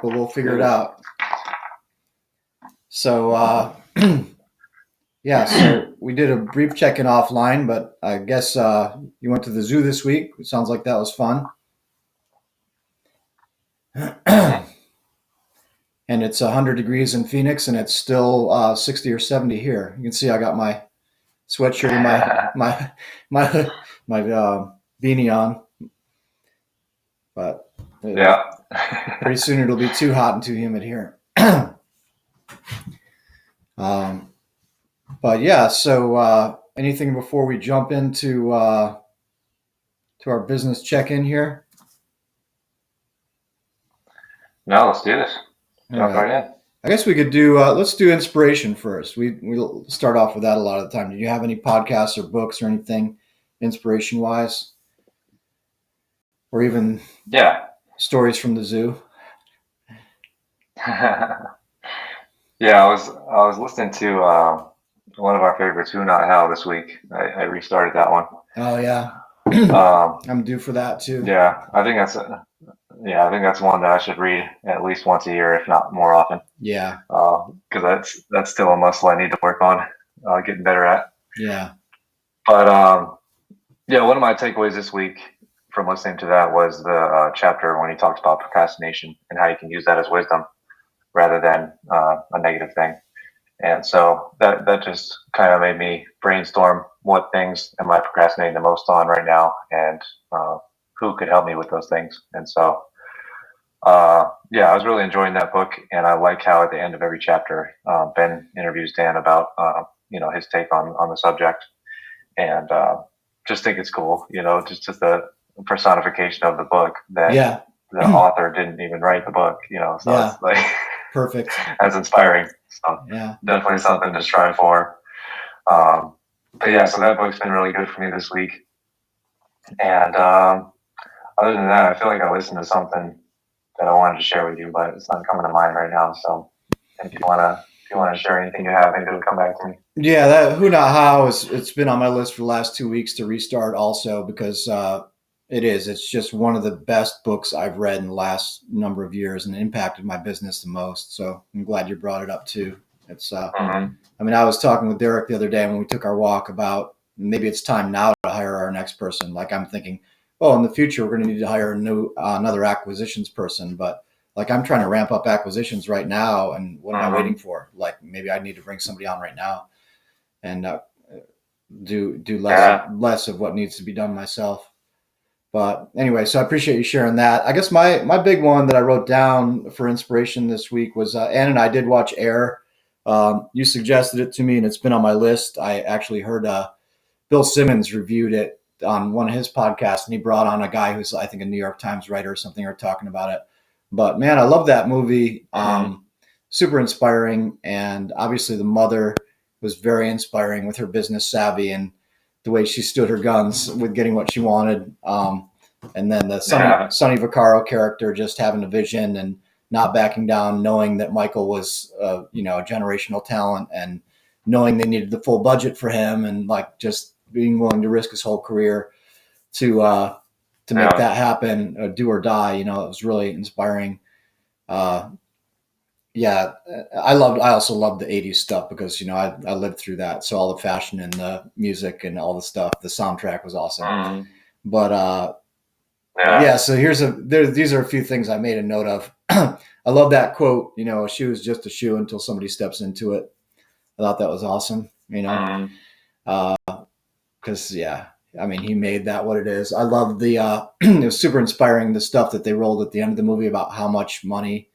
but we'll figure it out. So, yeah, so we did a brief check-in offline, but I guess you went to the zoo this week. It sounds like that was fun. And it's 100 degrees in Phoenix, and it's still 60 or 70 here. You can see I got my sweatshirt and my beanie on, but pretty soon it'll be too hot and too humid here. But yeah, so anything before we jump into to our business check-in here? No, let's do this. Jump right in. I guess we could do, let's do inspiration first. We'll start off with that a lot of the time. Do you have any podcasts or books or anything inspiration-wise? Or even stories from the zoo? Yeah, I was listening to one of our favorites, Who Not How, this week. I restarted that one. Oh, yeah. I'm due for that, too. Yeah, I think that's one that I should read at least once a year, if not more often. Yeah. Because that's still a muscle I need to work on getting better at. Yeah. But one of my takeaways this week from listening to that was the chapter when he talked about procrastination and how you can use that as wisdom rather than a negative thing. And so that just kind of made me brainstorm what things am I procrastinating the most on right now, and who could help me with those things. And so I was really enjoying that book, and I like how at the end of every chapter Ben interviews Dan about his take on the subject, and just think it's cool, just the personification of the book that the author didn't even write the book, so it's like perfect. That's inspiring. So definitely something to strive for. So that book's been really good for me this week. And other than that, I feel like I listened to something that I wanted to share with you, but it's not coming to mind right now. So if you want to share anything you have, maybe it'll come back to me. Yeah, that Who Not How it's been on my list for the last 2 weeks to restart also, because it's just one of the best books I've read in the last number of years and impacted my business the most. So I'm glad you brought it up too. It's I mean, I was talking with Derek the other day when we took our walk about maybe it's time now to hire our next person. Like I'm thinking, in the future we're going to need to hire another acquisitions person, but like I'm trying to ramp up acquisitions right now, and what am I waiting for? Like maybe I need to bring somebody on right now and do less of what needs to be done myself. But anyway, so I appreciate you sharing that. I guess my big one that I wrote down for inspiration this week was Ann and I did watch Air. You suggested it to me, and it's been on my list. I actually heard Bill Simmons reviewed it on one of his podcasts, and he brought on a guy who's, I think, a New York Times writer or something, or talking about it. But man, I love that movie. Super inspiring, and obviously the mother was very inspiring with her business savvy and the way she stood her guns with getting what she wanted. And then the Sonny Vaccaro character just having a vision and not backing down, knowing that Michael was, a generational talent, and knowing they needed the full budget for him, and like just being willing to risk his whole career to make that happen, do or die. It was really inspiring. I also loved the 80s stuff because, I lived through that. So all the fashion and the music and all the stuff, the soundtrack was awesome. But so these are a few things I made a note of. I love that quote, a shoe is just a shoe until somebody steps into it. I thought that was awesome, because he made that what it is. I love the, it was super inspiring, the stuff that they rolled at the end of the movie about how much money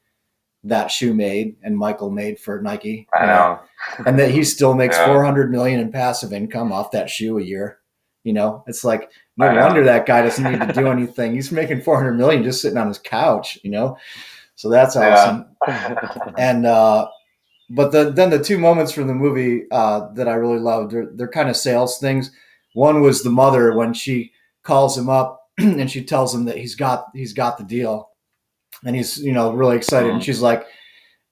that shoe made and Michael made for Nike. I know. And that he still makes $400 million in passive income off that shoe a year. It's like, no wonder that guy doesn't need to do anything. He's making $400 million just sitting on his couch, So that's awesome. And, but then the two moments from the movie that I really loved, they're kind of sales things. One was the mother when she calls him up and she tells him that he's got the deal, and he's really excited. And she's like,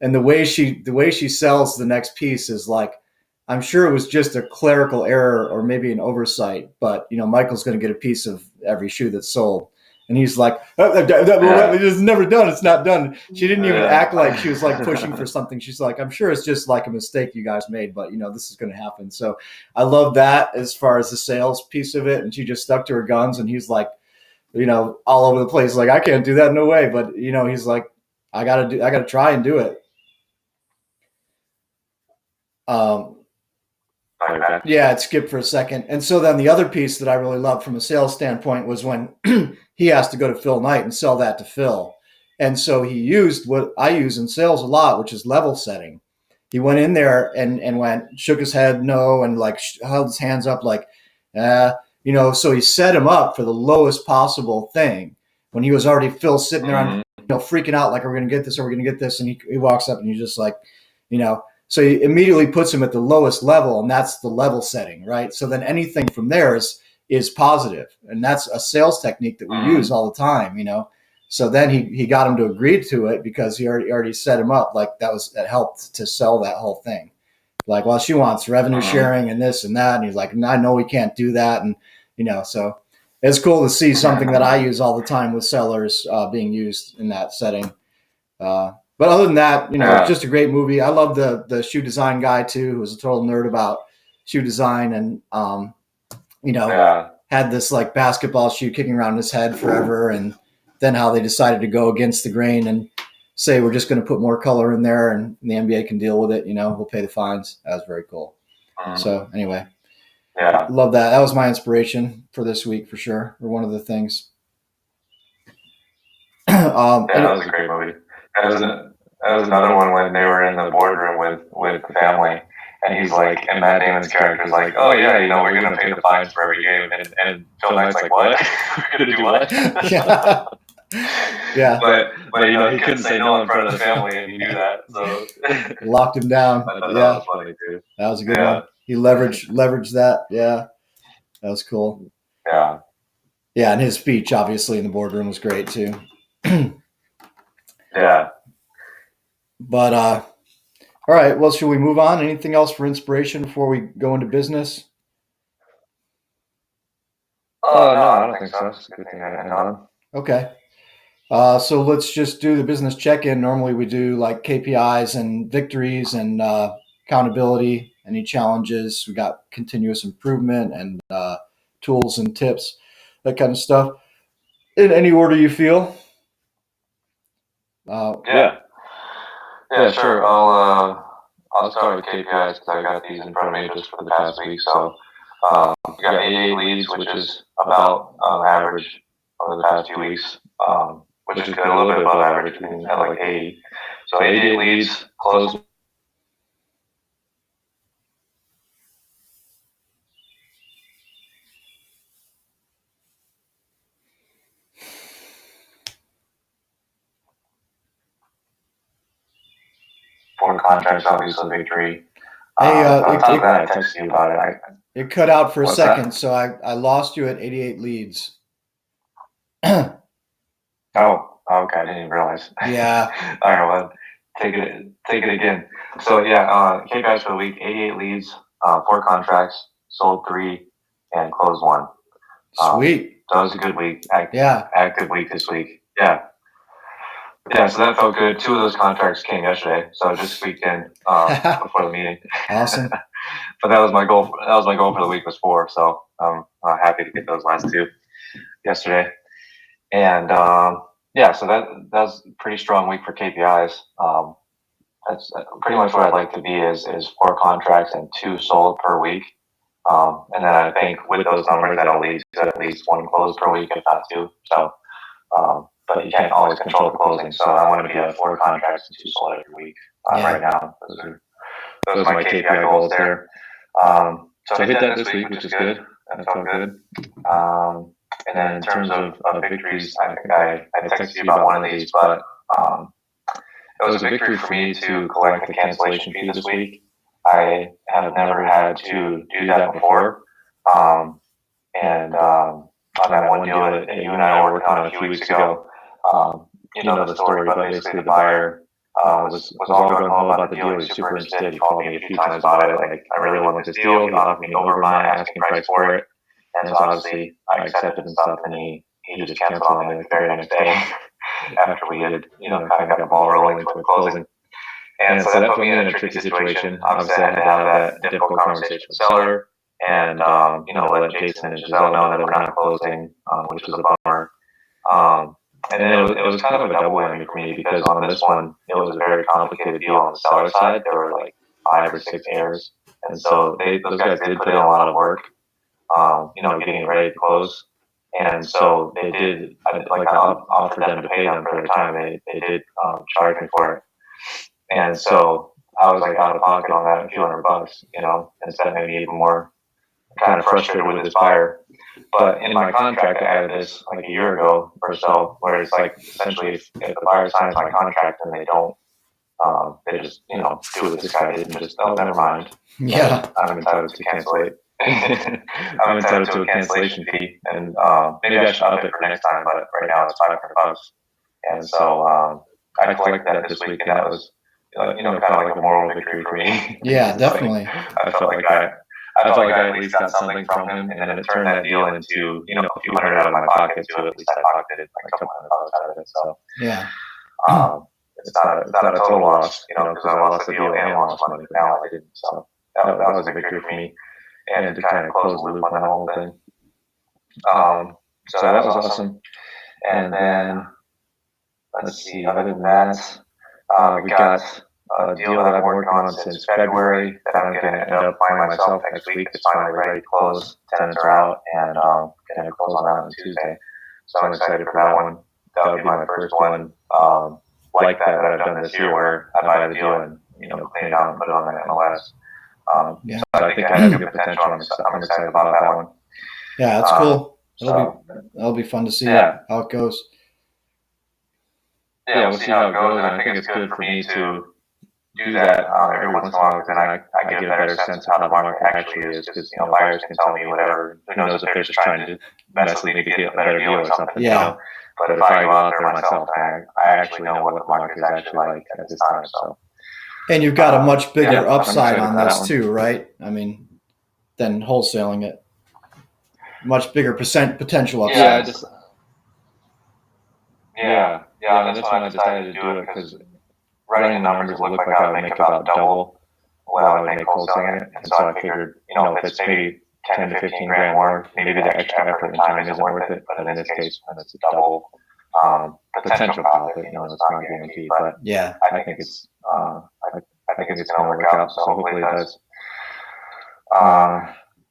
and the way she sells the next piece is like, I'm sure it was just a clerical error or maybe an oversight, but Michael's going to get a piece of every shoe that's sold. And he's like, it's never done. It's not done. She didn't even act like she was like pushing for something. She's like, I'm sure it's just like a mistake you guys made, but this is going to happen. So I love that as far as the sales piece of it. And she just stuck to her guns, and he's like, all over the place. Like, I can't do that. No way. But, he's like, I got to try and do it. Yeah, it skipped for a second. And so then the other piece that I really loved from a sales standpoint was when he has to go to Phil Knight and sell that to Phil. And so he used what I use in sales a lot, which is level setting. He went in there and shook his head no, and like held his hands up like, so he set him up for the lowest possible thing when he was already Phil sitting there on, freaking out like, we're going to get this or we're going to get this. And he walks up and he's just like, so he immediately puts him at the lowest level, and that's the level setting, right? So then anything from there is positive, and that's a sales technique that we use all the time, So then he got him to agree to it because he already set him up like that helped to sell that whole thing. Like, well, she wants revenue sharing and this and that, and he's like, I know we can't do that, and so it's cool to see something that I use all the time with sellers being used in that setting. But other than that, it's just a great movie. I love the shoe design guy too, who was a total nerd about shoe design, and had this like basketball shoe kicking around his head forever, and then how they decided to go against the grain and say we're just going to put more color in there, and the NBA can deal with it. We'll pay the fines. That was very cool. So anyway, love that. That was my inspiration for this week for sure, or one of the things. That was a great movie. That was another one when they were in the boardroom with the family, and he's like, and Matt Damon's character is like, oh yeah, we're gonna pay the fines for every game, and Phil Knight's like, what? We're gonna do what? Yeah. But he couldn't say no in front of the family, and he knew that, so locked him down. That was funny too. That was a good one. He leveraged that. Yeah, that was cool. Yeah, and his speech obviously in the boardroom was great too. Yeah. But all right, well, should we move on? Anything else for inspiration before we go into business? No, I don't think so. It's a good thing I end on. Okay. So let's just do the business check-in. Normally we do like KPIs and victories and accountability, any challenges. We got continuous improvement and tools and tips, that kind of stuff. In any order you feel. Yeah, sure. I'll start with KPIs because I got these in front of me just for the past week. So we got 88 leads, which is about average over the past 2 weeks, which is good, a little bit above average. We had like 80. So 88 leads, closed. Four contracts, obviously, victory. Hey, I texted you about it. It cut out for a second, so I lost you at 88 leads. Oh, okay. I didn't even realize. Yeah. All right, well, take it again. So KPIs for the week: 88 leads, 4 contracts, sold 3, and closed 1. Sweet. So that was a good week. Active week this week. Yeah. So that felt good. 2 of those contracts came yesterday, so I just squeaked in before the meeting. Awesome. But that was my goal. That was my goal for the week was 4. So I'm happy to get those last 2 yesterday. And so that was a pretty strong week for KPIs. That's pretty much where I'd like to be is 4 contracts and 2 sold per week. And then I think with those numbers, that'll lead to at least 1 close per week, if not 2. So, but you can't always control the closing. So I want to be at 4 contracts and 2 sold every week right now. Those are my KPI goals there. So I hit that this week, which is good. That felt good. And then in terms of victories, I think I texted you about one of these, but it was a victory for me to collect the cancellation fee this week. I have never had to do that before. And on that one deal that you and I were working on a few weeks ago, you know the story, but basically the buyer was all going home about the deal. He was super interested. He called me a few times about it. Like, I really want this deal. He offered me over my asking price for it. And so obviously I accepted and stuff, and he he just canceled on me like the very next day after we had, kind of got the ball rolling towards closing. And so that put me in a tricky situation. Obviously, I had to have that difficult conversation with the seller and, let Jason and Giselle know that we're not closing, which was a bummer. And then it was kind of a double whammy for me because on this one, it was a very complicated deal on the seller side. There were like 5 or 6 heirs. And so those guys did put in a lot of work, getting ready to close. And so they did, I offered them to pay them for their time. They did charge me for it. And so I was like out of pocket on that, a few $100, and so that made me even more kind of frustrated with this buyer. But in my contract, I added this like a year ago or so, where it's like essentially if the buyer signs my contract and they don't, they just, do what this guy did and just, oh, never mind. Yeah. I'm entitled to cancel it. I'm entitled to a cancellation fee, and maybe I should up it for next time, but right now it's $500. And so I collected that this week, and that was, kind of like a moral victory for me. Yeah, definitely. I felt like I at least got something from him, and then it turned that deal into, a few hundred out of my pocket, so at least I pocketed like a couple $100 out of it. So yeah, it's not a total loss, because I lost the deal and lost money, but now I didn't. So that was a victory for me, and to kind of close the loop on the whole thing. So that was awesome. And then let's see, other than that, we got a deal that I've been working on since February that I'm going to end up buying myself next week. It's finally ready to close. Tenants are out, and going to close on that on Tuesday. So I'm excited for that one. That'll be my first one like that I've done this year, where I buy the deal and clean it out and put it on the MLS. So I think I have good potential. I'm excited about that one. Yeah, that's cool. That'll be fun to see how it goes. Yeah, we'll see how it goes, and I think it's good for me to do that every once in a while, because I get a better sense of how the market actually is, because buyers can tell me whatever. Who knows if they're just trying to mess with me to get a better deal or something. Yeah. But if I go out there myself, I actually know what the market is actually like at this time. So. And you've got a much bigger upside on this too, right? I mean, than wholesaling it. Much bigger potential upside. Yeah. On this one I decided to do it because running the numbers, it looked like I would make about double what I would make wholesaling it. And so I figured, if it's maybe 10 to 15 grand more, maybe the extra effort and time isn't worth it. But in this case, when it's a double potential profit, it's not guaranteed. But yeah, I think it's going to work out. So hopefully it does.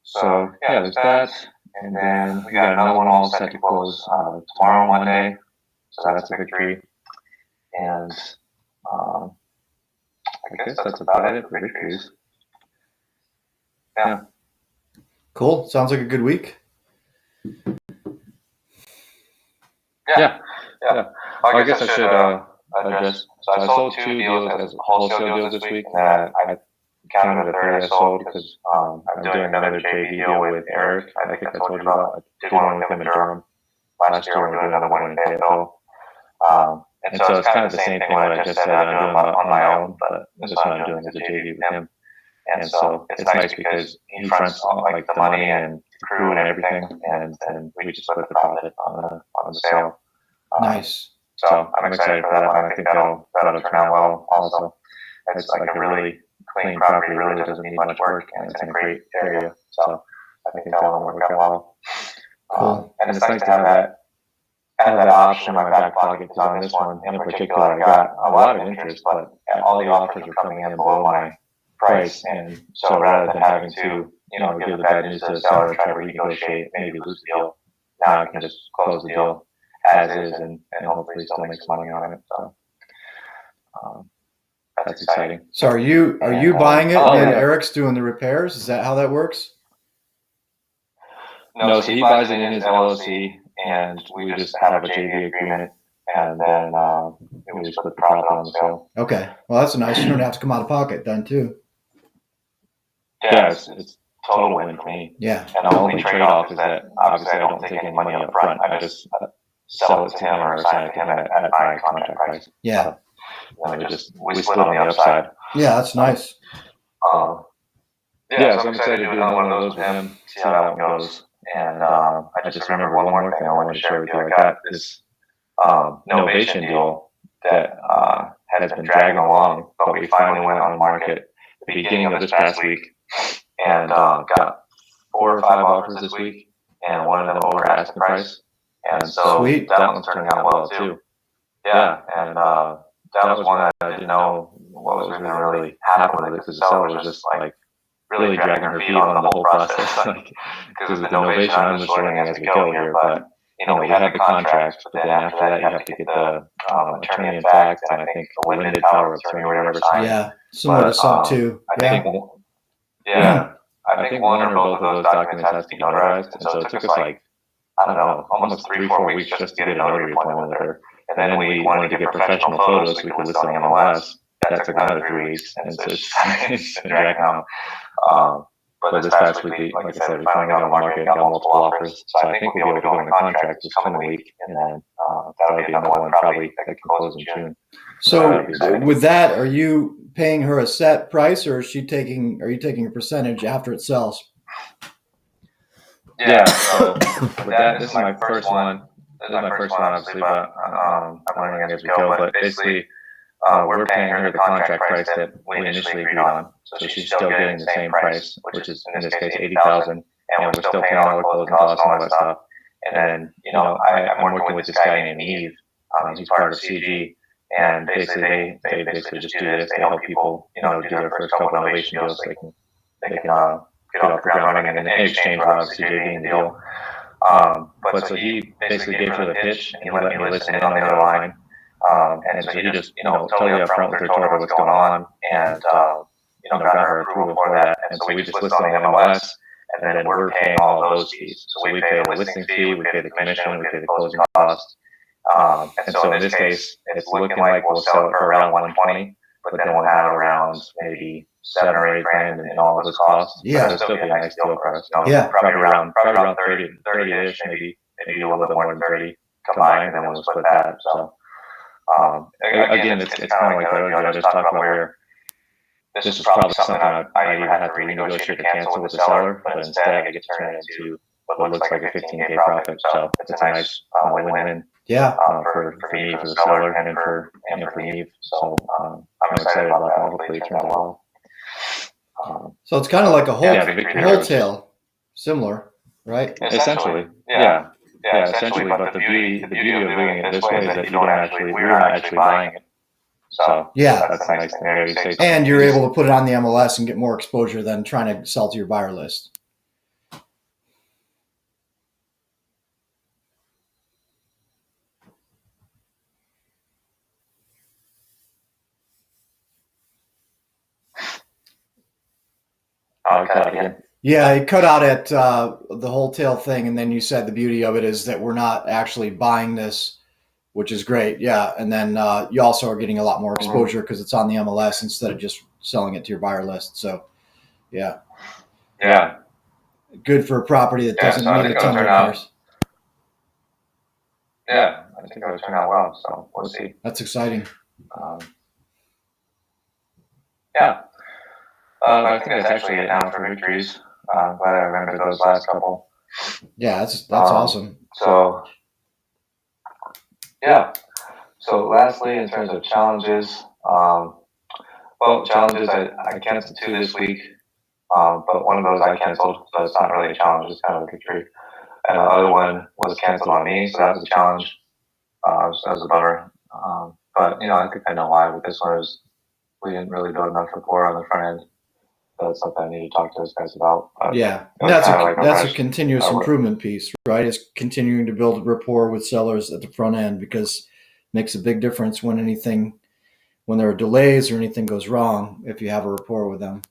So yeah, there's that. And then we got another one all set to close tomorrow, Monday. So that's a victory. And I guess that's about it for victories. Yeah. Cool. Sounds like a good week. Yeah. I guess I should address. So I sold 2 deals as wholesale deals this week. I counted a third I sold because I'm doing another JV deal with Eric. I think I told you about. I did one with him in Durham last year. We're doing another one in Fayetteville. And so it's kind of the same thing what I just said I'm doing on my own, but this one I'm doing as a JV with him. And so it's nice because he fronts all, like the money and the crew and everything, and then we just split the profit on the sale. Nice. So I'm excited for that one. I think that'll turn out well. Also, it's like a really clean property. Really doesn't need much work, and it's in a great area. So I think that'll work out well. Cool. And it's nice to have that option in my back pocket, because on this one in particular, I got a lot of interest, but all the offers are coming in below my price, and so rather than having to, give the bad news to the seller, try to renegotiate, maybe lose the deal, now I can just close the deal as is and hopefully still make some money on it. So that's exciting. So are you buying it and Eric's doing the repairs? Is that how that works? No, so he buys it in his LLC, and we just have a JV agreement, and then we just split the profit on the sale. Okay, well that's nice. You don't have to come out of pocket then too. Yeah, it's total win for me. Yeah. And the only trade-off is that obviously I don't take any money up front. I just sell it to him or assign it to him at my contract price. Yeah. We split on the upside. Yeah, that's nice. Yeah, so I'm excited to do another one of those with him, see how that one goes. And I just remember one more thing I wanted to share with you. I got this novation deal that has been dragging along, but we finally went on market at the beginning of this past week and got 4 or 5 offers this week, and one of them over asking price. And so Sweet. that one's turning out well too. Yeah, and that was one that I didn't know what was going to really happen with it because the seller was just like really dragging her feet on the whole process. Like, because with the novation, I'm just learning as we go here, but we have the contract, but then after that, you have to get the attorney in fact, and I think a limited power of attorney or whatever. Yeah, similar to some too. I think one or both of those documents has to be notarized, and so it took us like, I don't know, almost 3-4 weeks just to get a notary appointment with her. And then we wanted to get professional photos so we could list on the MLS. That took another 3 weeks, and so it's been dragging on. But this past week, like I said, we finally got on the market and got multiple offers. So I think we'll be able to go in the contract this coming week, and then that'll be another one probably that can close in June. So with that, are you paying her a set price, or are you taking a percentage after it sells? Yeah. So with that, this is my first one. This is my first one, obviously, but I'm learning as we go. But basically, we're paying her the contract price that we initially agreed on. So she's still getting the same price, which is in this case $80,000, and we're still paying all the closing costs and all that stuff. And then, I'm working with this guy named Eve. He's part of CG, and basically they basically just do this. They help people, do their first couple of innovation deals so they can get off the ground running, and in exchange for obviously JV in the deal. But so he basically gave her the pitch, and he let me listen in on the other line. And so he just, totally upfront with her, told her what's going on, and got her approval for that. And so we just listed on the MLS, and then we're paying all of those fees. So we pay the listing fee, we pay the commission, we pay the closing costs. And so in this case, it's looking like we'll sell it for around 120, but then we'll have around maybe 7 or 8 grand in all of those costs. Yeah, it'll still be a nice deal for us. Yeah, probably around 30-ish, maybe a little bit more than 30 combined, and then we'll split that. So. Again, it's kind of like what I just talked about, where this is probably something I either have to renegotiate or cancel with the seller, but instead I get to turn it into what looks like a 15K profit. So it's a nice win-win. Yeah. For me, for the seller, and for Eve. So I'm excited about that. Hopefully it turns out well. So it's kind of like a wholesale, similar, right? Essentially, yeah. Yeah, essentially, but the beauty of doing it this way is that we're not actually buying it. So yeah, that's the nice thing there. You say, and you're able to put it on the MLS and get more exposure than trying to sell to your buyer list. cut again. Yeah, it cut out at the wholesale thing, and then you said the beauty of it is that we're not actually buying this, which is great. Yeah, and then you also are getting a lot more exposure because it's on the MLS instead of just selling it to your buyer list. So, yeah, good for a property that doesn't need a ton of repairs. Yeah, I think it'll turn out well. So we'll see. That's exciting. I think that's actually it now for victories. I'm glad I remembered those last couple. Yeah, that's awesome. So, yeah. So lastly, in terms of challenges, challenges, I canceled 2 this week, but one of those I canceled, so it's not really a challenge, it's kind of a victory. And the other one was canceled on me, so that was a challenge. So that was a bummer. But, I think I know why. With this one, we didn't really build enough rapport on the front end. That's something I need to talk to those guys about. Yeah, that's a continuous improvement piece, right? It's continuing to build rapport with sellers at the front end, because it makes a big difference when there are delays or anything goes wrong if you have a rapport with them.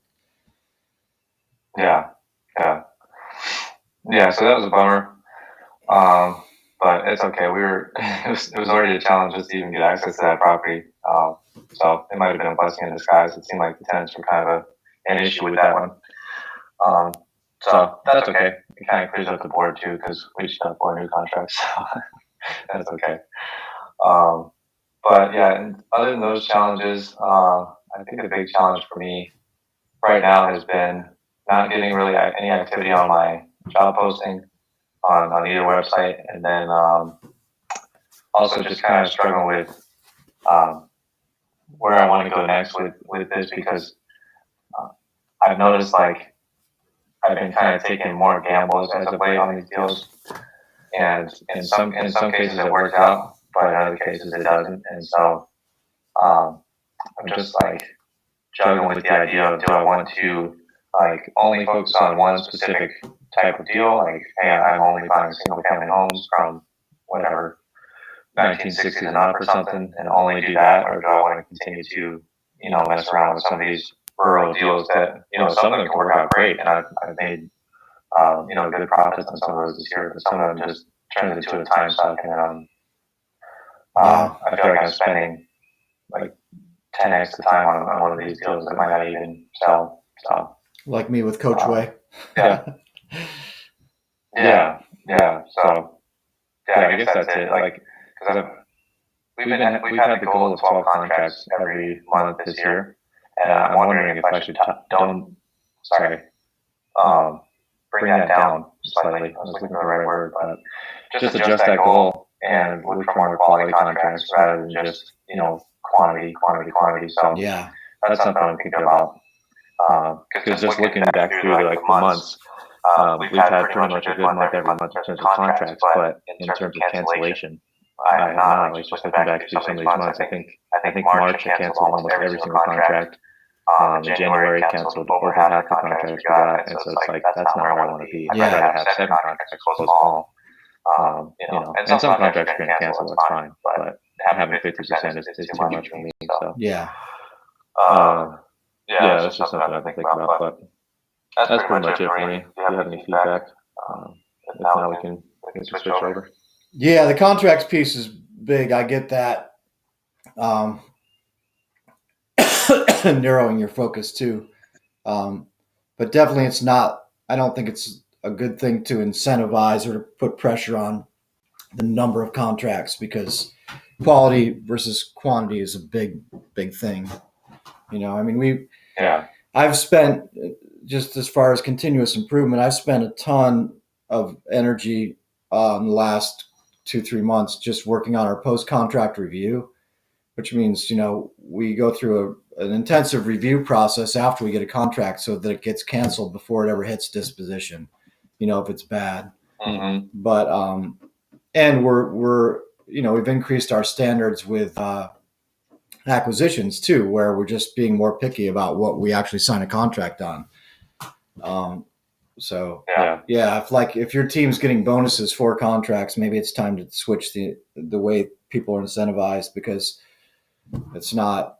Yeah. So that was a bummer, but it's okay. It was already a challenge just to even get access to that property. So it might have been a blessing in disguise. It seemed like the tenants were kind of an issue with that one. So that's okay. It kind of clears up the board too, because we just got 4 new contracts. So that's okay. But yeah, and other than those challenges, I think the big challenge for me right now has been not getting really any activity on my job posting. on either website, and then also just kind of struggling with where I want to go next with this, because I've noticed like I've been kind of taking more gambles as of late on these deals, and in some cases it works out, but in other cases it doesn't, and so I'm just like juggling with the idea of, do I want to like only focus on one specific type of deal, like hey, I'm only buying single family homes from whatever 1960s and up or something, and only do that, or do I want to continue to mess around with some of these rural deals that some of them can work out great, and I've made good profits on some of those this year, but some of them just turns into a time suck, and I feel like I'm spending like 10x the time on one of these deals that might not even sell. So Like me with Coach Way. yeah, yeah. So yeah, I guess that's it. Like, because we've had the goal of 12 contracts every month this year, and I'm wondering if I should bring that down slightly. I was looking for the right word, but just adjust that goal and look for more quality contracts rather than just quantity. So Yeah. that's something I'm thinking about. Because just looking back through like the months, we've had pretty much a good month every month in terms of contracts, but in terms of cancellation, I have not. Like, just looking back through some of these months, I think March I canceled almost every single contract. In January, canceled over half the contracts we got, and so it's like that's not where I want to be. I'd rather have 7 contracts, close them all. And some contracts are going to cancel, that's fine, but having 50% is too much for me. So Yeah. yeah, that's just something I've been thinking about. But that's pretty much it for me. If you have any feedback, if not, we can switch over. Yeah, the contracts piece is big. I get that. Narrowing your focus too. But definitely it's not, I don't think it's a good thing to incentivize or to put pressure on the number of contracts, because quality versus quantity is a big thing. I mean, I've spent, just as far as continuous improvement, I've spent a ton of energy in the last 2-3 months just working on our post contract review, which means we go through an intensive review process after we get a contract so that it gets canceled before it ever hits disposition, if it's bad. Mm-hmm. But and we're we've increased our standards with acquisitions too, where we're just being more picky about what we actually sign a contract on. So yeah, if your team's getting bonuses for contracts, maybe it's time to switch the way people are incentivized, because it's not,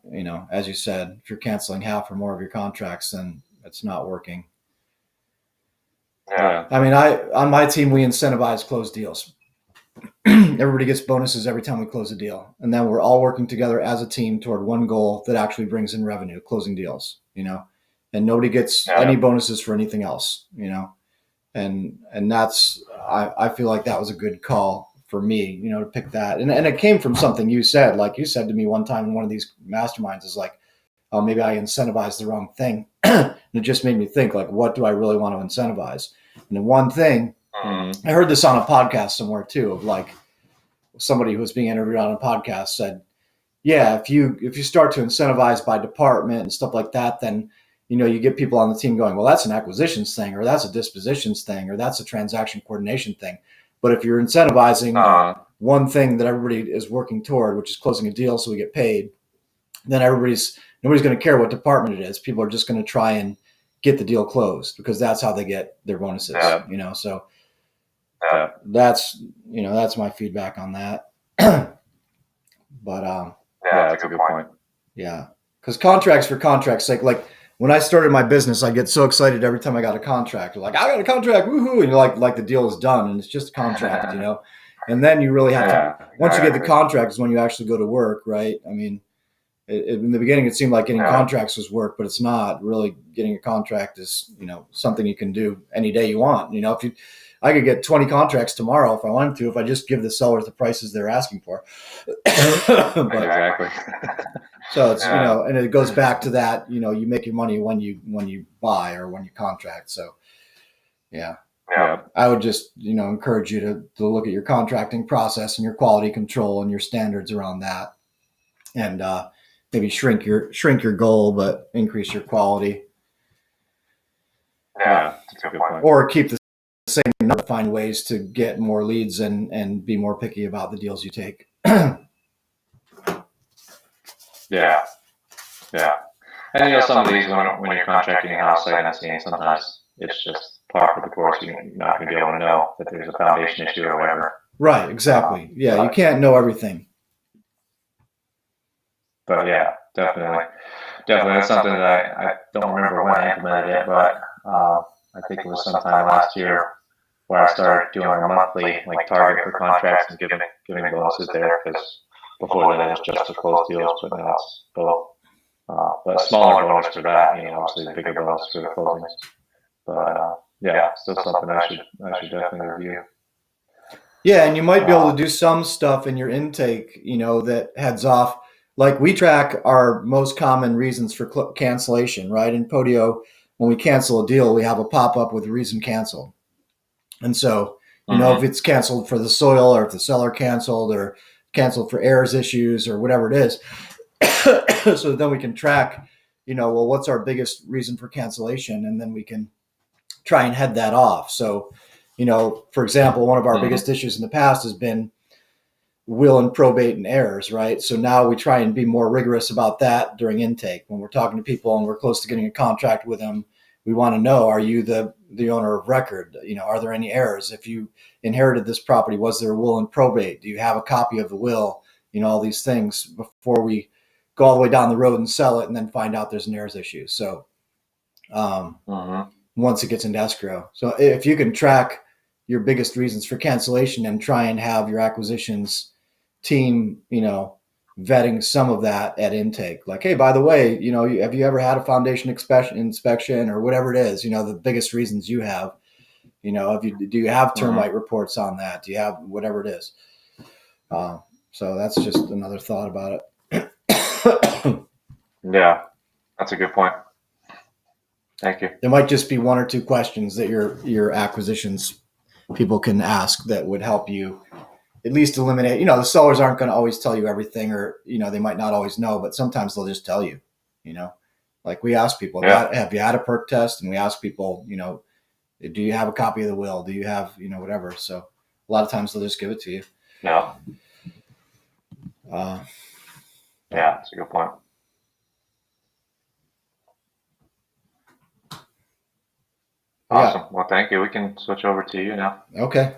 as you said, if you're canceling half or more of your contracts, then it's not working. Yeah. I mean, on my team, we incentivize closed deals. Everybody gets bonuses every time we close a deal. And then we're all working together as a team toward one goal that actually brings in revenue, closing deals, and nobody gets any bonuses for anything else, and that's, I feel like that was a good call for me, to pick that. And it came from something you said. Like, you said to me one time in one of these masterminds, is like, oh, maybe I incentivized the wrong thing. And it just made me think, like, what do I really want to incentivize? And the one thing, I heard this on a podcast somewhere too, of like somebody who was being interviewed on a podcast said, yeah, if you start to incentivize by department and stuff like that, then you get people on the team going, well, that's an acquisitions thing, or that's a dispositions thing, or that's a transaction coordination thing. But if you're incentivizing one thing that everybody is working toward, which is closing a deal so we get paid, then nobody's going to care what department it is. People are just going to try and get the deal closed, because that's how they get their bonuses. So that's my feedback on that. But that's a good point. Yeah, because contracts for contract's sake, like when I started my business, I get so excited every time I got a contract. Like, I got a contract, woohoo! And you're like the deal is done, and it's just a contract, And then you really have to, once you get the contract, is when you actually go to work, right? I mean, in the beginning, it seemed like getting contracts was work, but it's not. Really, getting a contract is something you can do any day you want. I could get 20 contracts tomorrow if I wanted to, if I just give the sellers the prices they're asking for. Exactly. So it's and it goes back to that. You make your money when you buy or when you contract. So yeah. I would just, encourage you to look at your contracting process and your quality control and your standards around that, and maybe shrink your goal, but increase your quality. Yeah, that's a good point. Or keep the same number, find ways to get more leads and be more picky about the deals you take. Yeah. And some of these, when you're contracting a house, like I'm seeing, sometimes it's just par for the course. You're not going to be able to know that there's a foundation issue or whatever. Right, exactly. You can't know everything. But yeah, definitely. That's something that I don't remember when I implemented it, but I think it was sometime last year where I started doing a monthly target for contracts and giving bonuses there, because before then it was just to close deals, but now it's both. But a smaller bonus for that, obviously a bigger bonus for the closings. But still something I should definitely review. Yeah, and you might be able to do some stuff in your intake, that heads off. Like, we track our most common reasons for cancellation, right? In Podio, when we cancel a deal, we have a pop-up with reason canceled. And so, if it's canceled for the soil, or if the seller canceled, or canceled for errors issues, or whatever it is, so then we can track, well, what's our biggest reason for cancellation? And then we can try and head that off. So, for example, one of our biggest issues in the past has been will and probate and errors, right? So now we try and be more rigorous about that during intake. When we're talking to people and we're close to getting a contract with them, we want to know, are you the owner of record? Are there any errors? If you inherited this property, was there a will and probate? Do you have a copy of the will? All these things before we go all the way down the road and sell it and then find out there's an errors issue. So once it gets into escrow. So if you can track your biggest reasons for cancellation and try and have your acquisitions team, vetting some of that at intake, like, hey, by the way, have you ever had a foundation inspection or whatever it is, the biggest reasons you have, do you have termite reports on that? Do you have whatever it is? So that's just another thought about it. Yeah, that's a good point. Thank you. There might just be one or two questions that your acquisitions people can ask that would help you at least eliminate, the sellers aren't going to always tell you everything, or, they might not always know, but sometimes they'll just tell you, like we ask people, have you had a perk test? And we ask people, do you have a copy of the will? Do you have, whatever? So a lot of times they'll just give it to you. Yeah. That's a good point. Awesome. Well, thank you. We can switch over to you now. Okay.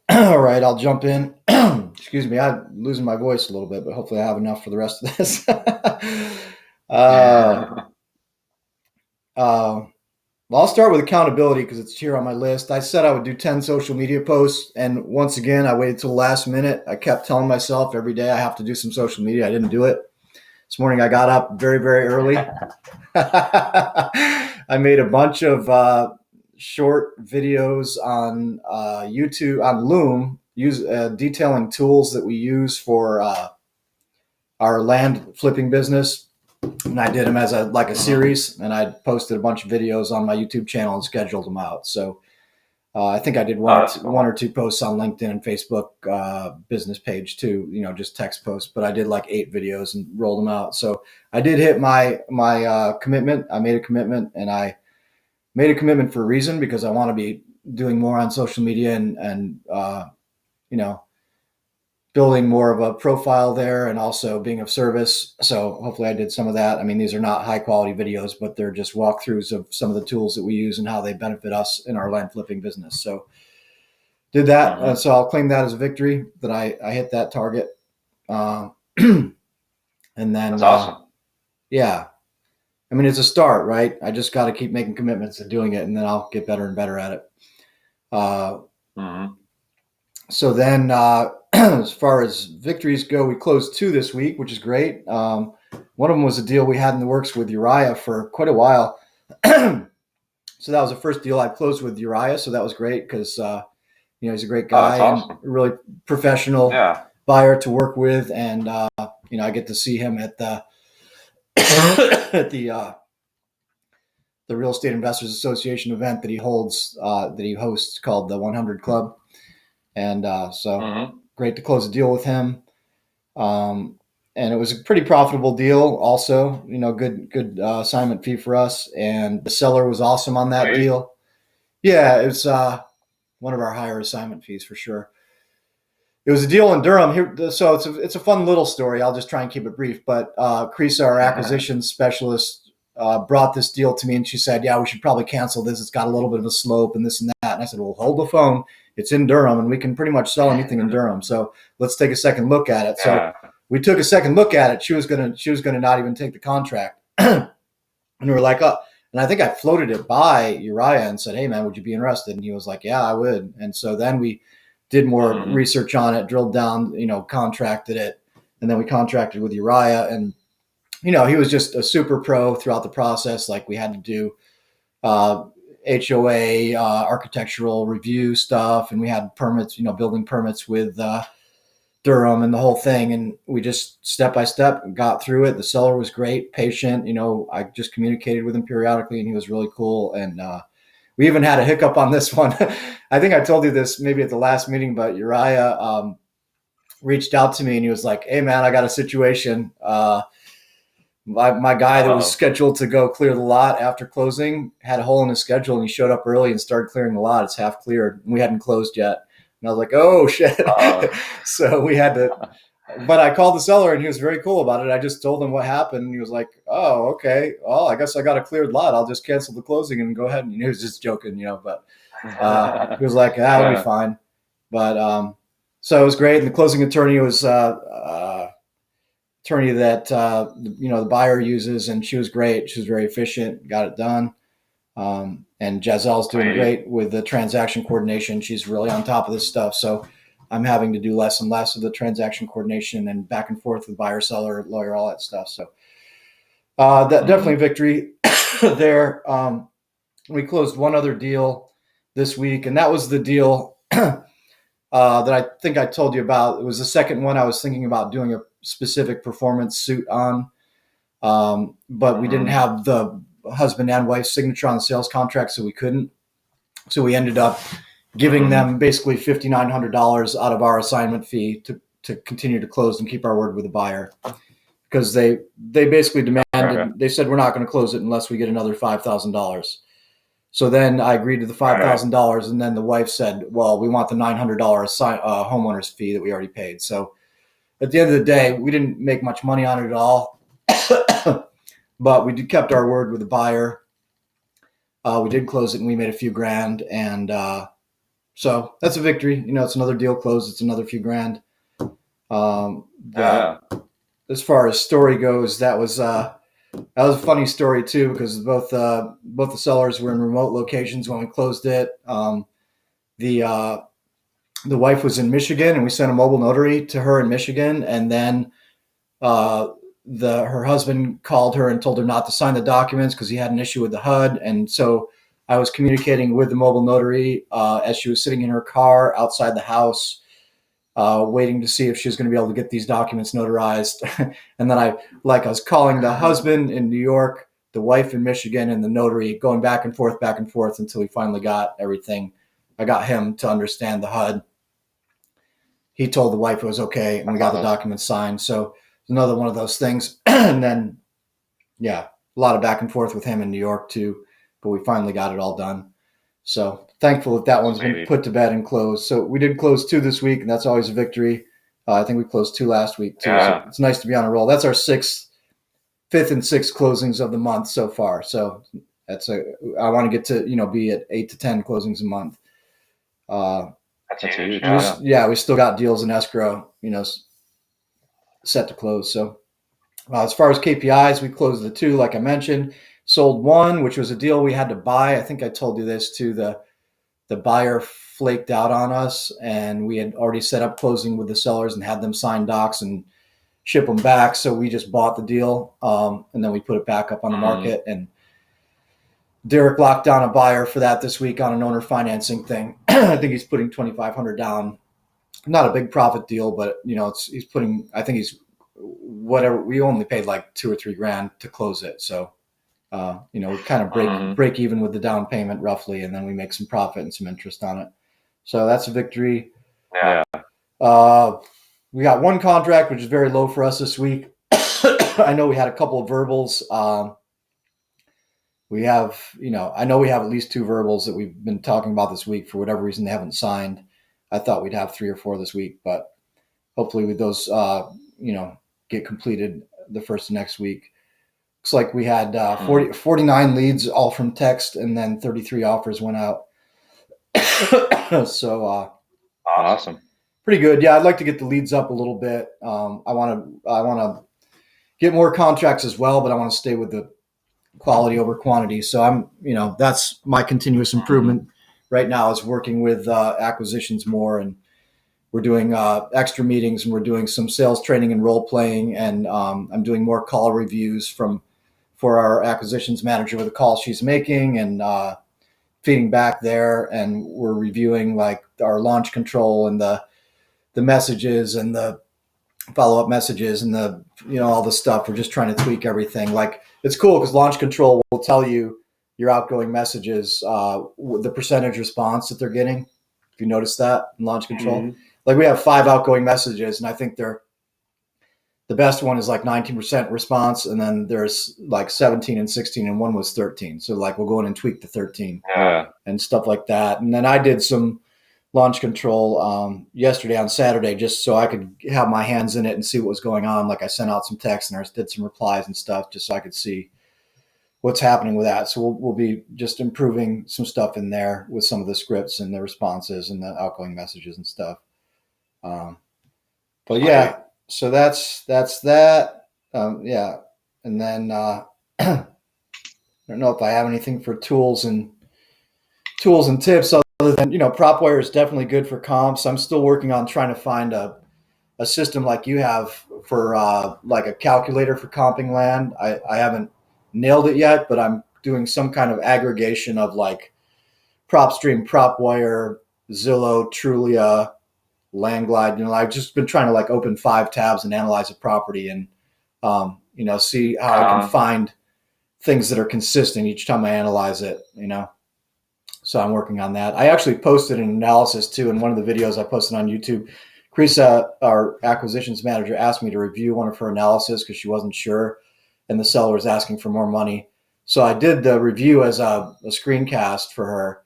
All right, I'll jump in. Excuse me, I'm losing my voice a little bit, but hopefully I have enough for the rest of this. Well, I'll start with accountability because it's here on my list. I said I would do 10 social media posts, and once again, I waited till the last minute. I kept telling myself every day I have to do some social media. I didn't do it. This morning I got up very, very early. I made a bunch of short videos on YouTube, on Loom, detailing tools that we use for our land flipping business. And I did them as a series, and I posted a bunch of videos on my YouTube channel and scheduled them out. So I think I did one or two posts on LinkedIn and Facebook business page too, just text posts, but I did like 8 videos and rolled them out. So I did hit my commitment. I made a commitment, and I made a commitment for a reason, because I want to be doing more on social media and building more of a profile there, and also being of service. So hopefully I did some of that. I mean, these are not high quality videos, but they're just walkthroughs of some of the tools that we use and how they benefit us in our land flipping business. So did that. So I'll claim that as a victory that I hit that target. And then, that's awesome. Yeah. I mean, it's a start, right? I just got to keep making commitments and doing it, and then I'll get better and better at it. So then, as far as victories go, we closed 2 this week, which is great. One of them was a deal we had in the works with Uriah for quite a while. So that was the first deal I closed with Uriah. So that was great because, he's a great guy and a really professional buyer to work with. And, I get to see him at the the Real Estate Investors Association event that he hosts called the 100 Club. And so great to close a deal with him. And it was a pretty profitable deal also, good assignment fee for us. And the seller was awesome on that deal. Yeah, it was one of our higher assignment fees for sure. It was a deal in Durham here. So it's a fun little story. I'll just try and keep it brief. But Creasa, our acquisition specialist, brought this deal to me, and she said, yeah, we should probably cancel this. It's got a little bit of a slope and this and that. And I said, well, hold the phone. It's in Durham, and we can pretty much sell anything in Durham. So let's take a second look at it. So we took a second look at it. She was gonna not even take the contract, and we were like, oh. And I think I floated it by Uriah and said, hey man, would you be interested? And he was like, yeah, I would. And so then we did more research on it, drilled down, contracted it, and then we contracted with Uriah. And he was just a super pro throughout the process. Like we had to do HOA, architectural review stuff, and we had permits, building permits with Durham and the whole thing. And we just step by step got through it. The seller was great, patient. I just communicated with him periodically, and he was really cool. And we even had a hiccup on this one. I think I told you this maybe at the last meeting, but Uriah reached out to me and he was like, hey man, I got a situation. My guy that was scheduled to go clear the lot after closing had a hole in his schedule, and he showed up early and started clearing the lot. It's half cleared, and we hadn't closed yet. And I was like, oh shit. So we had to, but I called the seller and he was very cool about it. I just told him what happened. And he was like, oh, okay. Well, I guess I got a cleared lot. I'll just cancel the closing and go ahead. And he was just joking, but he was like, that'll be fine. But so it was great. And the closing attorney was attorney that, the buyer uses, and she was great. She was very efficient, got it done. And Jazel's doing great with the transaction coordination. She's really on top of this stuff. So I'm having to do less and less of the transaction coordination and back and forth with buyer, seller, lawyer, all that stuff. So definitely a victory there. We closed one other deal this week, and that was the deal that I think I told you about. It was the second one I was thinking about doing a specific performance suit on, but we didn't have the husband and wife's signature on the sales contract, so we couldn't. So we ended up giving them basically $5,900 out of our assignment fee to continue to close and keep our word with the buyer, because they basically demanded. They said we're not going to close it unless we get another $5,000. So then I agreed to the $5,000, and then the wife said, well, we want the $900 homeowner's fee that we already paid. So at the end of the day, we didn't make much money on it at all. But we kept our word with the buyer. We did close it, and we made a few grand. And so that's a victory. It's another deal closed. It's another few grand. As far as story goes, that was a funny story too, because both the sellers were in remote locations when we closed it. The wife was in Michigan, and we sent a mobile notary to her in Michigan, and then her husband called her and told her not to sign the documents because he had an issue with the HUD. And so I was communicating with the mobile notary as she was sitting in her car outside the house, waiting to see if she was going to be able to get these documents notarized. And then I was calling the husband in New York, the wife in Michigan, and the notary, going back and forth until we finally got everything. I got him to understand the HUD. He told the wife it was okay, and we got the documents signed. So another one of those things. And then, a lot of back and forth with him in New York too, but we finally got it all done. So thankful that one's been put to bed and closed. So we did close 2 this week, and that's always a victory. I think we closed 2 last week too. So it's nice to be on a roll. That's our 5th and 6th closings of the month so far. So I want to get to, be at 8 to 10 closings a month. That's huge. We still got deals in escrow, set to close. So as far as KPIs, we closed the 2, like I mentioned, sold 1, which was a deal we had to buy. I think I told you this too. The buyer flaked out on us, and we had already set up closing with the sellers and had them sign docs and ship them back. So we just bought the deal, and then we put it back up on the market. And Derek locked down a buyer for that this week on an owner financing thing. I think he's putting $2,500 down. Not a big profit deal, but he's putting, I think he's whatever. We only paid like $2 or $3 grand to close it. So We kind of break even with the down payment roughly, and then we make some profit and some interest on it. So that's a victory. Yeah. We got one contract, which is very low for us this week. I know we had a couple of verbals. We have, I know we have at least 2 verbals that we've been talking about this week. For whatever reason, they haven't signed. I thought we'd have 3 or 4 this week, but hopefully with those, get completed the first of next week. Looks like we had 49 leads, all from text, and then 33 offers went out. So awesome. Pretty good. Yeah, I'd like to get the leads up a little bit. I want to get more contracts as well, but I want to stay with the quality over quantity. So that's my continuous improvement right now, is working with acquisitions more, and we're doing extra meetings, and we're doing some sales training and role playing, and I'm doing more call reviews for our acquisitions manager with the calls she's making, and feeding back there, and we're reviewing like our launch control and the messages and the follow-up messages and the all the stuff. We're just trying to tweak everything. Like, it's cool because launch control will tell you your outgoing messages, the percentage response that they're getting. If you notice that in launch control, like we have 5 outgoing messages, and I think the best one is like 19% response, and then there's like 17 and 16, and one was 13. So like we'll go in and tweak the 13 and stuff like that. And then I did some launch control yesterday on Saturday, just so I could have my hands in it and see what was going on. Like I sent out some texts and I did some replies and stuff, just so I could see what's happening with that. So we'll be just improving some stuff in there with some of the scripts and the responses and the outgoing messages and stuff. But yeah, so that's that. Yeah. And then I don't know if I have anything for tools and tips other than, PropWire is definitely good for comps. I'm still working on trying to find a system like you have for like a calculator for comping land. I haven't nailed it yet, but I'm doing some kind of aggregation of like PropStream, PropWire, Zillow, Trulia, Landglide. I've just been trying to like open 5 tabs and analyze a property and see how I can find things that are consistent each time I analyze it. So I'm working on that. I actually posted an analysis too in one of the videos I posted on YouTube. Krisa, our acquisitions manager, asked me to review one of her analysis because she wasn't sure, and the seller was asking for more money. So I did the review as a screencast for her.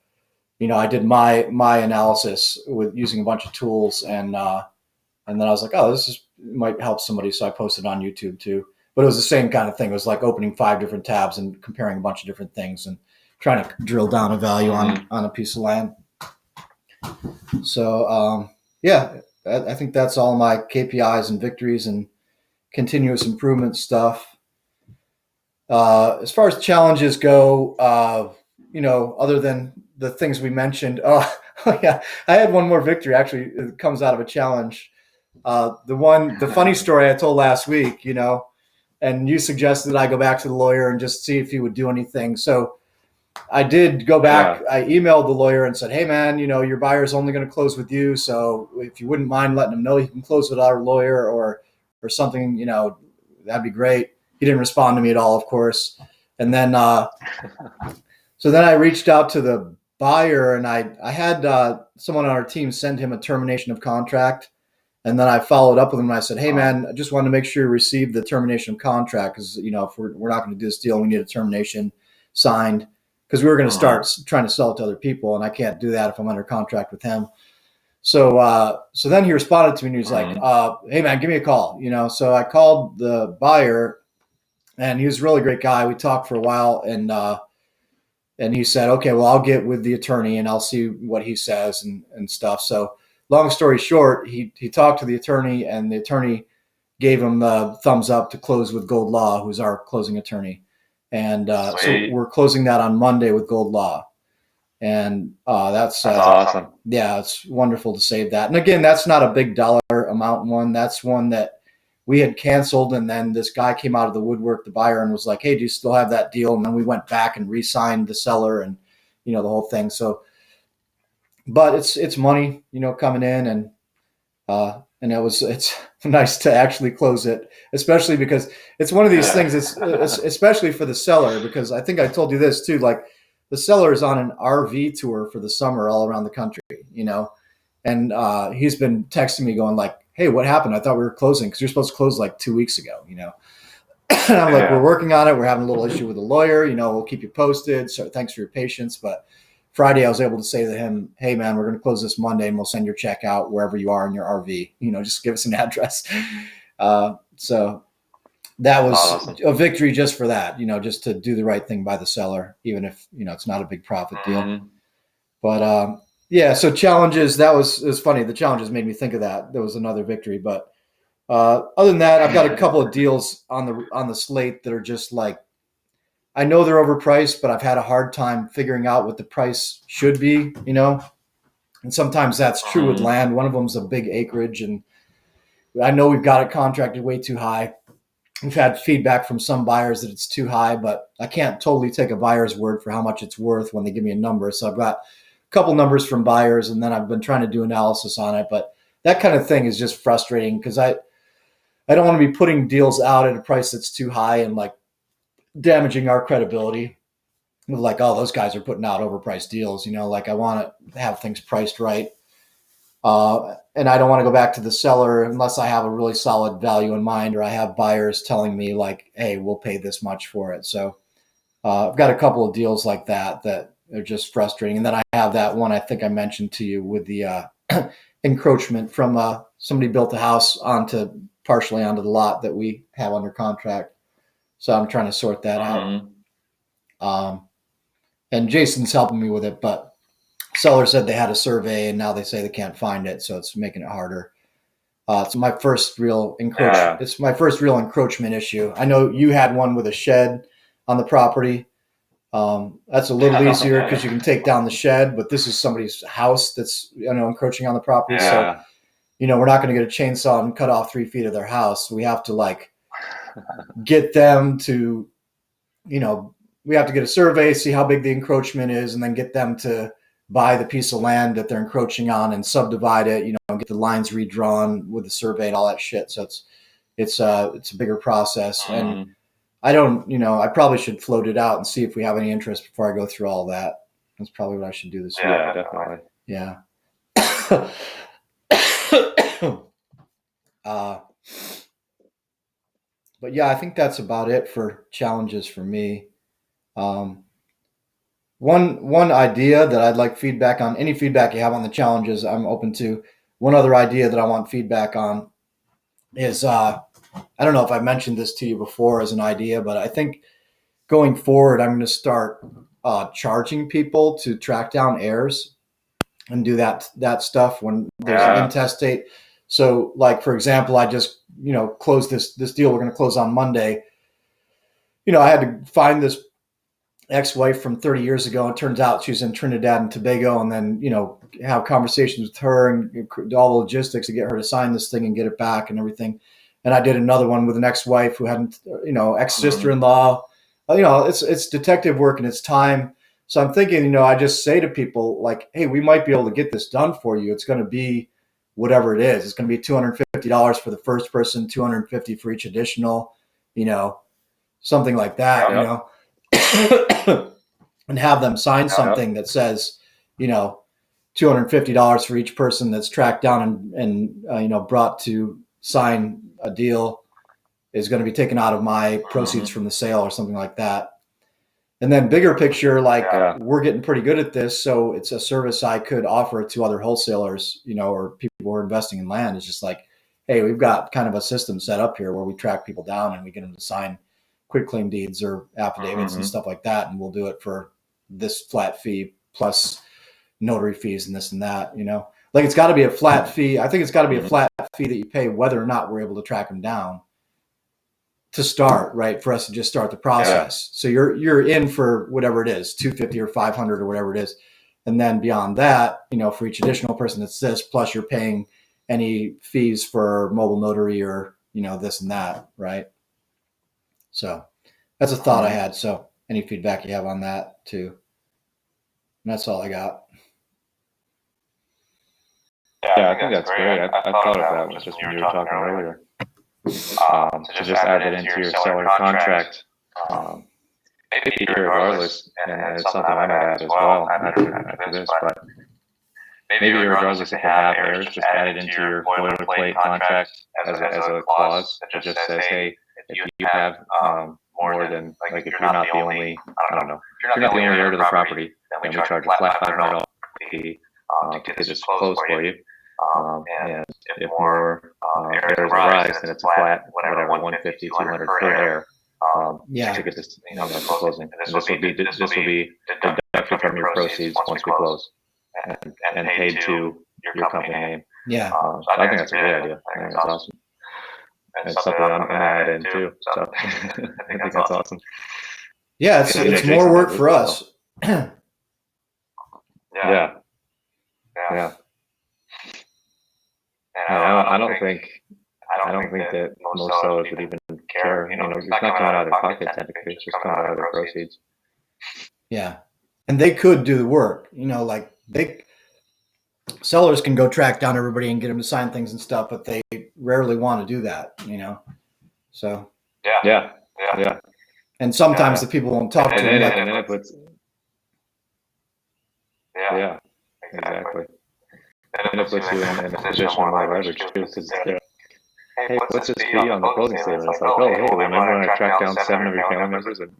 I did my analysis with using a bunch of tools, and then I was like, oh, might help somebody. So I posted on YouTube too. But it was the same kind of thing. It was like opening 5 different tabs and comparing a bunch of different things and trying to drill down a value on a piece of land. So yeah, I think that's all my KPIs and victories and continuous improvement stuff. As far as challenges go, other than the things we mentioned, yeah, I had one more victory. Actually, it comes out of a challenge. The funny story I told last week, and you suggested that I go back to the lawyer and just see if he would do anything. So I did go back. Yeah. I emailed the lawyer and said, hey man, your buyer's only going to close with you. So if you wouldn't mind letting him know he can close with our lawyer or something, that'd be great. He didn't respond to me at all, of course. And then, so then I reached out to the buyer, and I had someone on our team send him a termination of contract. And then I followed up with him and I said, hey man, I just wanted to make sure you received the termination of contract. Cause if we're not going to do this deal, we need a termination signed. Because we were going to start trying to sell it to other people, and I can't do that if I'm under contract with him. So then he responded to me, and he was like, "Hey man, give me a call." So I called the buyer, and he was a really great guy. We talked for a while, and he said, "Okay, well, I'll get with the attorney and I'll see what he says and stuff." So long story short, he talked to the attorney, and the attorney gave him the thumbs up to close with Gold Law, who's our closing attorney. And so we're closing that on Monday with Gold Law. And that's awesome. Yeah, it's wonderful to save that. And again, that's not a big dollar amount one. That's one that we had canceled. And then this guy came out of the woodwork, the buyer, and was like, hey, do you still have that deal? And then we went back and re-signed the seller and, the whole thing. So, but it's money, coming in, and nice to actually close it, especially because it's one of these things. It's especially for the seller, because I think I told you this too. Like the seller is on an RV tour for the summer all around the country, and he's been texting me going like, "Hey, what happened? I thought we were closing because you're supposed to close like 2 weeks ago." And I'm like, "We're working on it. We're having a little issue with the lawyer. We'll keep you posted. So thanks for your patience." But Friday, I was able to say to him, "Hey, man, we're going to close this Monday, and we'll send your check out wherever you are in your RV. Just give us an address." So that was awesome. a victory just for that. Just to do the right thing by the seller, even if it's not a big profit deal. But yeah, so challenges. It was funny. The challenges made me think of that. There was another victory, but other than that, I've got a couple of deals on the slate that are just like, I know they're overpriced, but I've had a hard time figuring out what the price should be, and sometimes that's true with land. One of them's a big acreage, and I know we've got it contracted way too high. We've had feedback from some buyers that it's too high, but I can't totally take a buyer's word for how much it's worth when they give me a number. So I've got a couple numbers from buyers, and then I've been trying to do analysis on it. But that kind of thing is just frustrating because I don't want to be putting deals out at a price that's too high and like damaging our credibility with like, oh, those guys are putting out overpriced deals. Like I want to have things priced right. And I don't want to go back to the seller unless I have a really solid value in mind, or I have buyers telling me like, hey, we'll pay this much for it. So I've got a couple of deals like that are just frustrating. And then I have that one I think I mentioned to you with the encroachment from somebody built a house partially onto the lot that we have under contract. So I'm trying to sort that out. And Jason's helping me with it, but seller said they had a survey and now they say they can't find it, so it's making it harder. It's my first real It's my first real encroachment issue. I know you had one with a shed on the property. That's a little easier because you can take down the shed, but this is somebody's house that's encroaching on the property. So we're not going to get a chainsaw and cut off 3 feet of their house. We have to like get them to, we have to get a survey, see how big the encroachment is, and then get them to buy the piece of land that they're encroaching on and subdivide it, get the lines redrawn with the survey and all that shit. So it's a bigger process. And I don't, I probably should float it out and see if we have any interest before I go through all that. That's probably what I should do this week. Yeah, definitely. Yeah. But yeah, I think that's about it for challenges for me. One idea that I'd like feedback on, any feedback you have on the challenges, I'm open to. One other idea that I want feedback on is, I don't know if I mentioned this to you before as an idea, but I think going forward, I'm going to start charging people to track down heirs and do that stuff when there's an intestate. So like, for example, I just, closed this deal we're going to close on Monday. I had to find this ex-wife from 30 years ago. It turns out she was in Trinidad and Tobago, and then, have conversations with her and do all the logistics to get her to sign this thing and get it back and everything. And I did another one with an ex-wife who hadn't, ex-sister-in-law. It's detective work and it's time. So I'm thinking, I just say to people like, hey, we might be able to get this done for you. It's going to be whatever it is. It's going to be $250 for the first person, $250 for each additional, something like that, and have them sign something that says, $250 for each person that's tracked down and brought to sign a deal is going to be taken out of my proceeds from the sale or something like that. And then bigger picture, like we're getting pretty good at this. So it's a service I could offer to other wholesalers, or people who are investing in land. It's just like, hey, we've got kind of a system set up here where we track people down and we get them to sign quitclaim deeds or affidavits and stuff like that. And we'll do it for this flat fee plus notary fees and this and that, like it's got to be a flat fee. I think it's got to be a flat fee that you pay whether or not we're able to track them down to start, right? For us to just start the process. So you're in for whatever it is, 250 or 500 or whatever it is. And then beyond that, for each additional person that's this, plus you're paying any fees for mobile notary or, this and that, right? So that's a thought I had. So any feedback you have on that too? And that's all I got. Yeah, I think that's great. I thought of that just when you were talking earlier. To just add that into your seller contract, maybe regardless, and it's something I might add as well after this, but maybe regardless if they have errors, just add it into your boilerplate contract as a clause that just says, hey, if you have more than, like, if you're not the only, I don't know, if you're not the only heir to the property, then we charge a flat $500 fee to get this closed for you. And if more errors arise, then it's a flat, whatever, 150, 200 per error. To get this, to closing. And this will be deducted from your proceeds once we close, and paid to your company name. Yeah. So I think that's a great idea. I think that's awesome. And it's something I'm gonna add in too. So I think that's awesome. Yeah, it's more work for us. Yeah. I don't think that most sellers would even care. It's not coming out of their pocket technically. It's just coming out of their proceeds. Yeah, and they could do the work. Like sellers can go track down everybody and get them to sign things and stuff, but they rarely want to do that. So yeah. And sometimes the people won't talk to them. And then it puts. Yeah, exactly. And it puts you in a position of more leverage too, because hey, what's this fee on the closing statement? It's like, oh, hey, remember when I tracked down 7 of your family members, and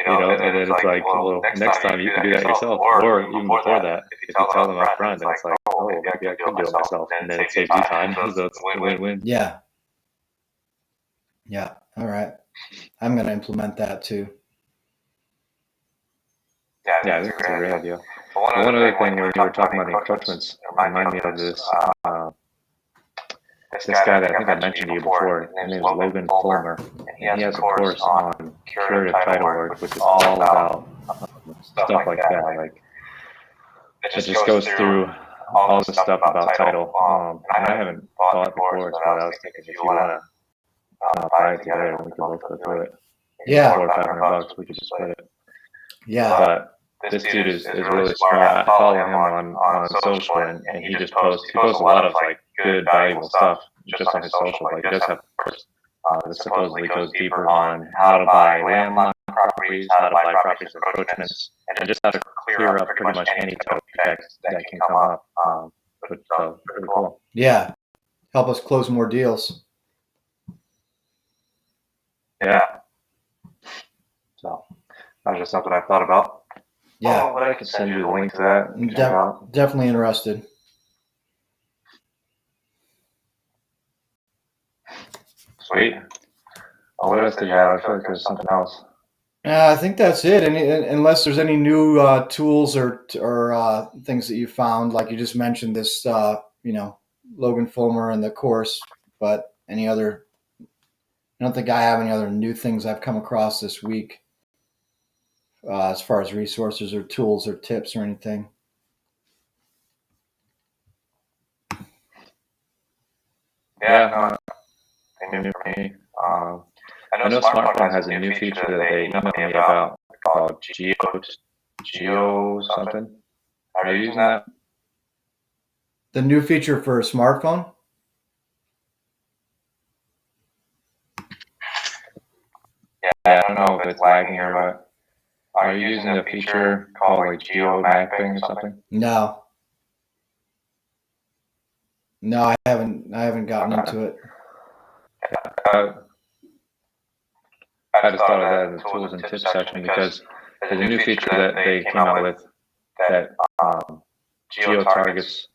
and then it's like, well, next time you can do that yourself, or even before that, if you tell them up front, then it's like, oh, maybe I could do it myself, and then it saves you time, so it's a win-win. Yeah. All right, I'm going to implement that too. Yeah, I think it's a great idea. But one other thing, when you were talking about the encroachments, remind me of this. This guy that I think I mentioned to you before, his name is Logan Fulmer, and he has a course on curative title work, which is all about stuff like that. Like, it just goes through all the stuff about title. And I haven't bought it before, but I was thinking if you want to buy it together, we could both go through it. Yeah. $400 or $500, we could just split it. Yeah. But this dude is really smart. I follow him on social, and he just posts a lot of like good, valuable stuff just on his social. Like, he does have a course that supposedly goes deeper on how to buy landlocked properties, how to buy properties with encroachments, and just how to clear up pretty much any title defects that can come up. Which is really cool. Yeah, help us close more deals. Yeah. So that was just something I thought about. Yeah, but I can send you the link to that. I'm definitely interested. Sweet. Oh, what else did you have? I feel like there's something else. I think that's it. Unless there's any new tools or things that you found, like you just mentioned this, Logan Fulmer and the course. But any other? I don't think I have any other new things I've come across this week, as far as resources or tools or tips or anything. Yeah, nothing new for me. I know Smartphone has a new feature that they emailed me about called Geo something. Are you using that? The new feature for a smartphone? Yeah, I don't know if it's lagging or what. Are you using a feature called like geo mapping or something? No, I haven't gotten into it. I just thought of that in the tools and tips section because there's a new feature that they came out with that geo targets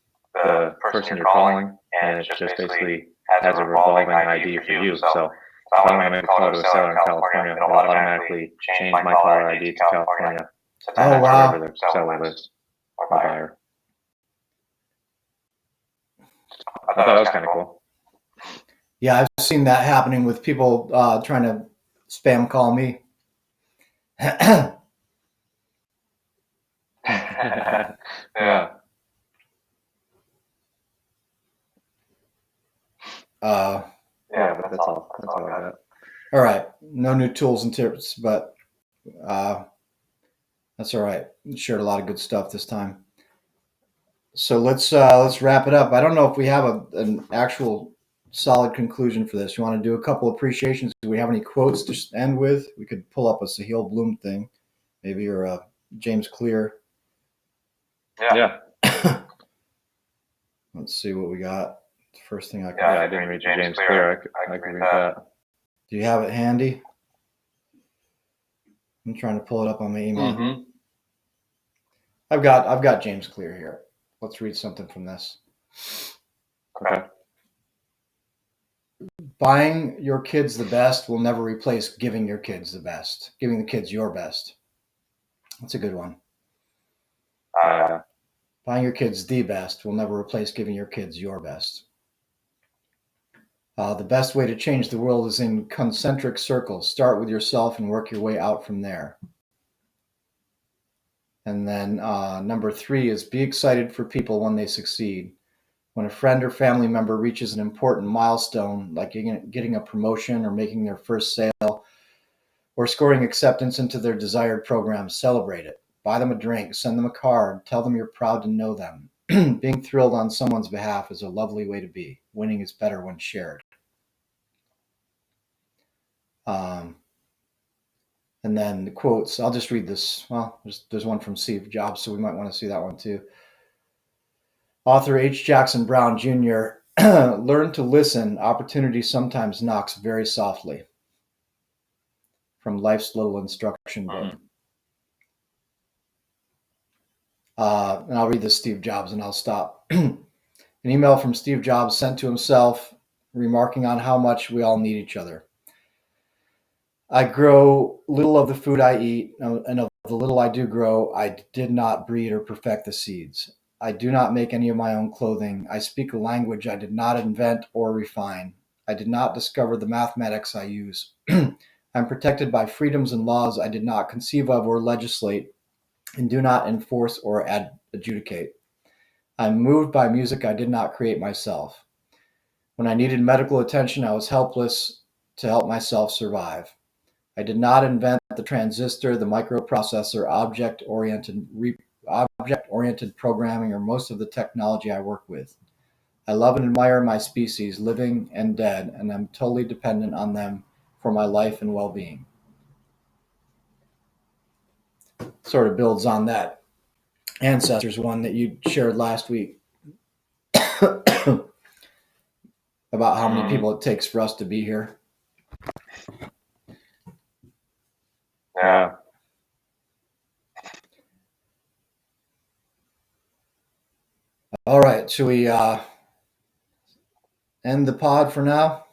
the person you're calling, and it just basically has a revolving ID for you. So if I want to make a call to a seller in California, it'll automatically change my caller ID to California to match wherever the seller lives or buyer. I thought that was kind of cool. Yeah, I've seen that happening with people trying to spam call me. Yeah. Yeah, but that's all. That's all I got. All right, no new tools and tips, but that's all right. Shared a lot of good stuff this time. So let's wrap it up. I don't know if we have an actual solid conclusion for this. You want to do a couple appreciations? Do we have any quotes to end with? We could pull up a Sahil Bloom thing, maybe, or a James Clear. Yeah. Let's see what we got. First thing I can. Yeah, I didn't read James Clear. I can read that. Do you have it handy? I'm trying to pull it up on my email. Mm-hmm. I've got James Clear here. Let's read something from this. Okay. Buying your kids the best will never replace giving your kids the best. Giving the kids your best. That's a good one. Buying your kids the best will never replace giving your kids your best. The best way to change the world is in concentric circles. Start with yourself and work your way out from there. And then number 3 is be excited for people when they succeed. When a friend or family member reaches an important milestone, like getting a promotion or making their first sale or scoring acceptance into their desired program, celebrate it. Buy them a drink, send them a card, tell them you're proud to know them. Being thrilled on someone's behalf is a lovely way to be. Winning is better when shared. And then the quotes, I'll just read this. Well, there's one from Steve Jobs, so we might want to see that one too. Author H. Jackson Brown Jr. Learn to listen. Opportunity sometimes knocks very softly. From Life's Little Instruction Book. And I'll read this Steve Jobs and I'll stop. An email from Steve Jobs sent to himself, remarking on how much we all need each other. I grow little of the food I eat, and of the little I do grow, I did not breed or perfect the seeds. I do not make any of my own clothing. I speak a language I did not invent or refine. I did not discover the mathematics I use. I'm protected by freedoms and laws I did not conceive of or legislate, and do not enforce or adjudicate. I'm moved by music I did not create myself. When I needed medical attention, I was helpless to help myself survive. I did not invent the transistor, the microprocessor, object-oriented programming, or most of the technology I work with. I love and admire my species, living and dead, and I'm totally dependent on them for my life and well-being. Sort of builds on that ancestors one that you shared last week about how many people it takes for us to be here. Yeah. All right, should we end the pod for now?